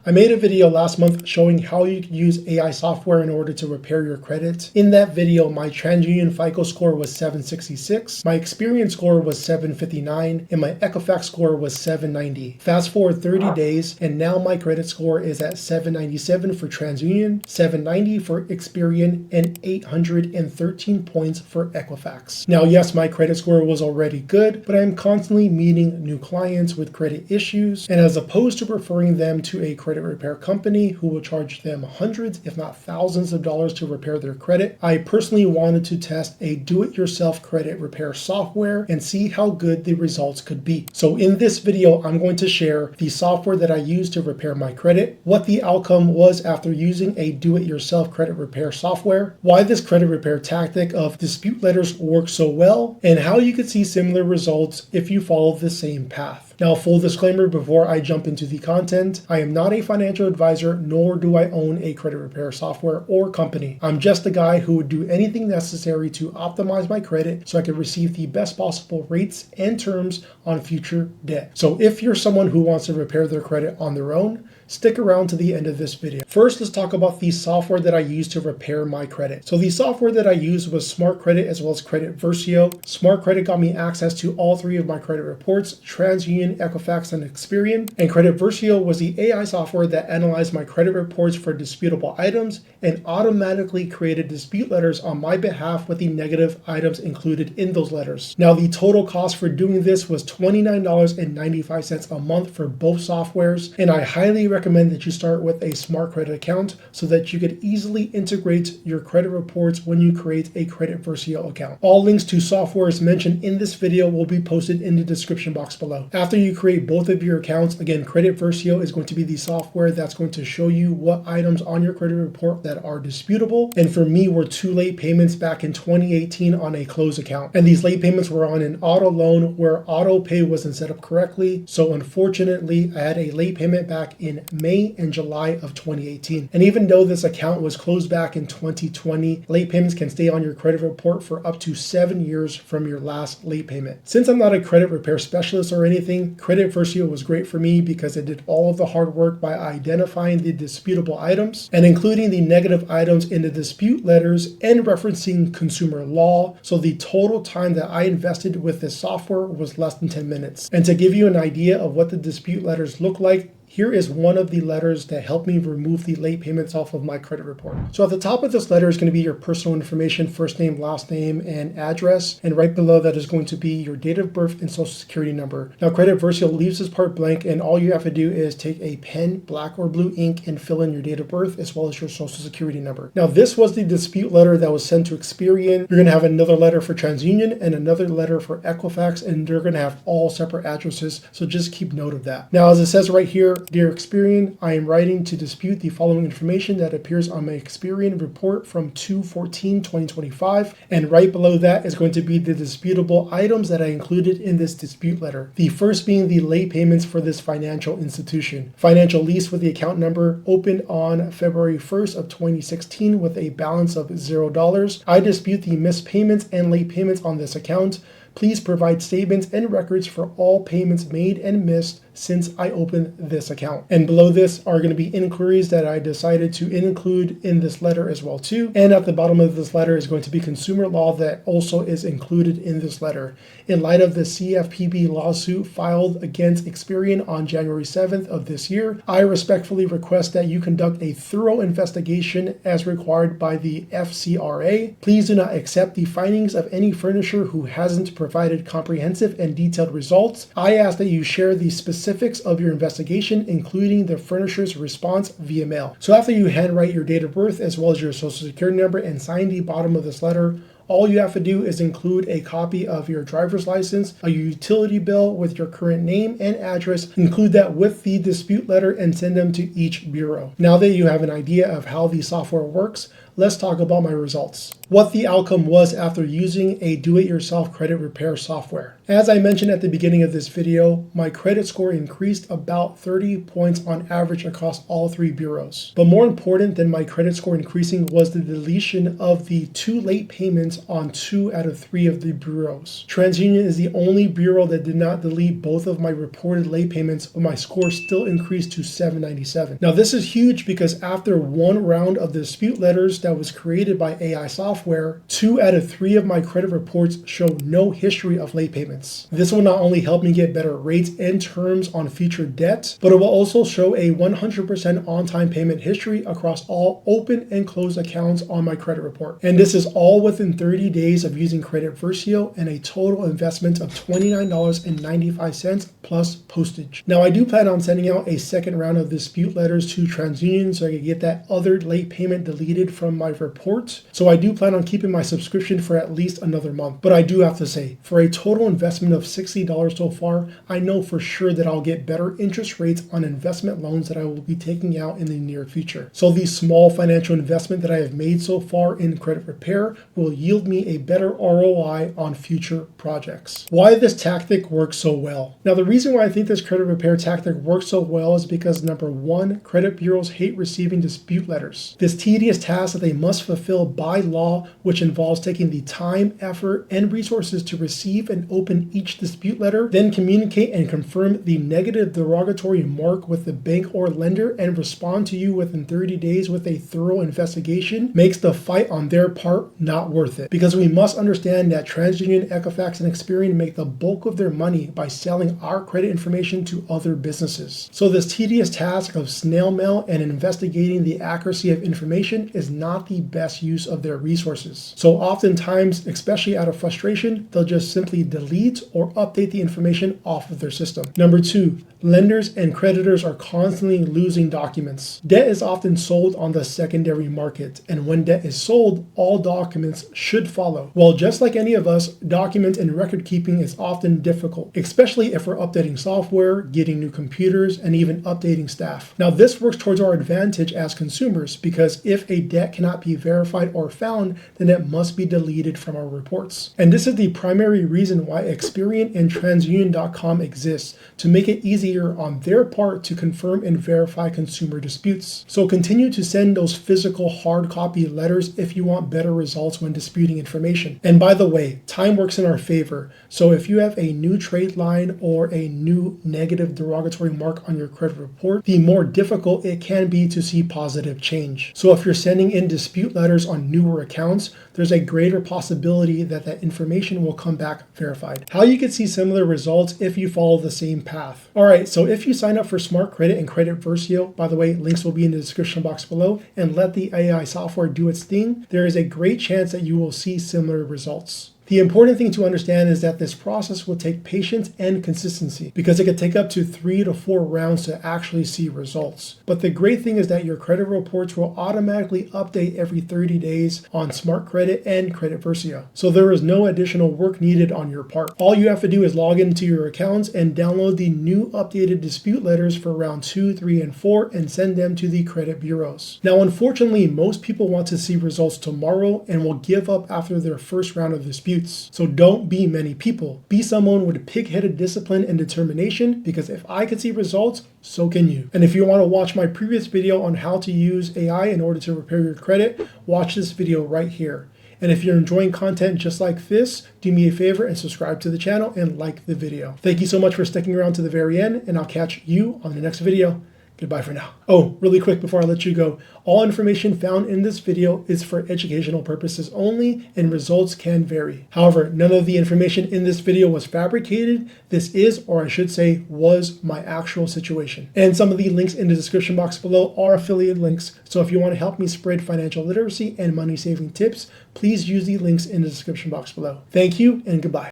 I made a video last month showing how you can use AI software in order to repair your credit. In that video, my TransUnion FICO score was 766, my Experian score was 759, and my Equifax score was 790. Fast forward 30 days, and now my credit score is at 797 for TransUnion, 790 for Experian, and 813 points for Equifax. Now, yes, my credit score was already good, but I'm constantly meeting new clients with credit issues, and as opposed to referring them to a credit repair company who will charge them hundreds, if not thousands of dollars to repair their credit, I personally wanted to test a do-it-yourself credit repair software and see how good the results could be. So in this video, I'm going to share the software that I used to repair my credit, what the outcome was after using a do-it-yourself credit repair software, why this credit repair tactic of dispute letters works so well, and how you could see similar results if you follow the same path. Now, full disclaimer before I jump into the content, I am not a financial advisor, nor do I own a credit repair software or company. I'm just a guy who would do anything necessary to optimize my credit so I could receive the best possible rates and terms on future debt. So if you're someone who wants to repair their credit on their own, stick around to the end of this video. First, let's talk about the software that I used to repair my credit. So the software that I used was Smart Credit as well as Credit Versio. Smart Credit got me access to all three of my credit reports: TransUnion, Equifax, and Experian. And Credit Versio was the AI software that analyzed my credit reports for disputable items and automatically created dispute letters on my behalf with the negative items included in those letters. Now, the total cost for doing this was $29.95 a month for both softwares, and I highly recommend that you start with a Smart Credit account so that you could easily integrate your credit reports when you create a Credit Versio account. All links to softwares mentioned in this video will be posted in the description box below. After you create both of your accounts, again, Credit Versio is going to be the software that's going to show you what items on your credit report that are disputable. And for me, were 2 late payments back in 2018 on a closed account. And these late payments were on an auto loan where auto pay wasn't set up correctly. So unfortunately, I had a late payment back in May and July of 2018. And even though this account was closed back in 2020, late payments can stay on your credit report for up to 7 years from your last late payment. Since I'm not a credit repair specialist or anything, Credit Versio was great for me because it did all of the hard work by identifying the disputable items and including the negative items in the dispute letters and referencing consumer law. So the total time that I invested with this software was less than 10 minutes. And to give you an idea of what the dispute letters look like, here is one of the letters that helped me remove the late payments off of my credit report. So at the top of this letter is going to be your personal information, first name, last name, and address. And right below that is going to be your date of birth and social security number. Now, Credit Versio leaves this part blank, and all you have to do is take a pen, black or blue ink, and fill in your date of birth as well as your social security number. Now, this was the dispute letter that was sent to Experian. You're going to have another letter for TransUnion and another letter for Equifax, and they're going to have all separate addresses. So just keep note of that. Now, as it says right here, Dear Experian, I am writing to dispute the following information that appears on my Experian report from 2/14/2025. And right below that is going to be the disputable items that I included in this dispute letter. The first being the late payments for this financial institution. Financial lease with the account number opened on February 1st of 2016 with a balance of $0. I dispute the missed payments and late payments on this account. Please provide statements and records for all payments made and missed since I opened this account. And below this are going to be inquiries that I decided to include in this letter as well too. And at the bottom of this letter is going to be consumer law that also is included in this letter. In light of the CFPB lawsuit filed against Experian on January 7th of this year, I respectfully request that you conduct a thorough investigation as required by the FCRA. Please do not accept the findings of any furnisher who hasn't provided comprehensive and detailed results. I ask that you share the specifics of your investigation, including the furnisher's response via mail. So after you handwrite your date of birth as well as your social security number and sign the bottom of this letter, all you have to do is include a copy of your driver's license, a utility bill with your current name and address, include that with the dispute letter and send them to each bureau. Now that you have an idea of how the software works, let's talk about my results. What the outcome was after using a do-it-yourself credit repair software. As I mentioned at the beginning of this video, my credit score increased about 30 points on average across all 3 bureaus. But more important than my credit score increasing was the deletion of the 2 late payments on 2 out of 3 of the bureaus. TransUnion is the only bureau that did not delete both of my reported late payments, but my score still increased to 797. Now this is huge because after one round of dispute letters that was created by AI software, 2 out of 3 of my credit reports show no history of late payments. This will not only help me get better rates and terms on future debt, but it will also show a 100% on-time payment history across all open and closed accounts on my credit report. And this is all within 30 days of using Credit Versio and a total investment of $29.95 plus postage. Now I do plan on sending out a second round of dispute letters to TransUnion so I can get that other late payment deleted from my report. So I do plan on keeping my subscription for at least another month. But I do have to say, for a total investment of $60 so far, I know for sure that I'll get better interest rates on investment loans that I will be taking out in the near future. So the small financial investment that I have made so far in credit repair will yield me a better ROI on future projects. Why this tactic works so well? Now the reason why I think this credit repair tactic works so well is because number 1, credit bureaus hate receiving dispute letters. This tedious task that they must fulfill by law, which involves taking the time, effort, and resources to receive and open each dispute letter, then communicate and confirm the negative derogatory mark with the bank or lender, and respond to you within 30 days with a thorough investigation, makes the fight on their part not worth it. Because we must understand that TransUnion, Equifax, and Experian make the bulk of their money by selling our credit information to other businesses. So this tedious task of snail mail and investigating the accuracy of information is not the best use of their resources. So oftentimes, especially out of frustration, they'll just simply delete or update the information off of their system. Number 2, lenders and creditors are constantly losing documents. Debt is often sold on the secondary market, and when debt is sold, all documents should follow. Well, just like any of us, document and record keeping is often difficult, especially if we're updating software, getting new computers, and even updating staff. Now, this works towards our advantage as consumers because if a debt cannot be verified or found, then it must be deleted from our reports. And this is the primary reason why Experian and TransUnion.com exists, to make it easier on their part to confirm and verify consumer disputes. So continue to send those physical hard copy letters if you want better results when disputing information. And by the way, time works in our favor. So if you have a new trade line or a new negative derogatory mark on your credit report, the more difficult it can be to see positive change. So if you're sending in dispute letters on newer accounts, there's a greater possibility that that information will come back verified. How you can see similar results if you follow the same path. Alright, so if you sign up for Smart Credit and Credit Versio, by the way, links will be in the description box below, and let the AI software do its thing, there is a great chance that you will see similar results. The important thing to understand is that this process will take patience and consistency because it could take up to 3 to 4 rounds to actually see results. But the great thing is that your credit reports will automatically update every 30 days on Smart Credit and Credit Versio. So there is no additional work needed on your part. All you have to do is log into your accounts and download the new updated dispute letters for round 2, 3, and 4 and send them to the credit bureaus. Now, unfortunately, most people want to see results tomorrow and will give up after their first round of disputes. So don't be many people. Be someone with pig-headed discipline and determination, because if I can see results, so can you. And if you want to watch my previous video on how to use AI in order to repair your credit, watch this video right here. And if you're enjoying content just like this, do me a favor and subscribe to the channel and like the video. Thank you so much for sticking around to the very end, and I'll catch you on the next video. Goodbye for now. Oh, really quick before I let you go, all information found in this video is for educational purposes only, and results can vary. However, none of the information in this video was fabricated. This is, or I should say, was my actual situation. And some of the links in the description box below are affiliate links. So if you want to help me spread financial literacy and money saving tips, please use the links in the description box below. Thank you and goodbye.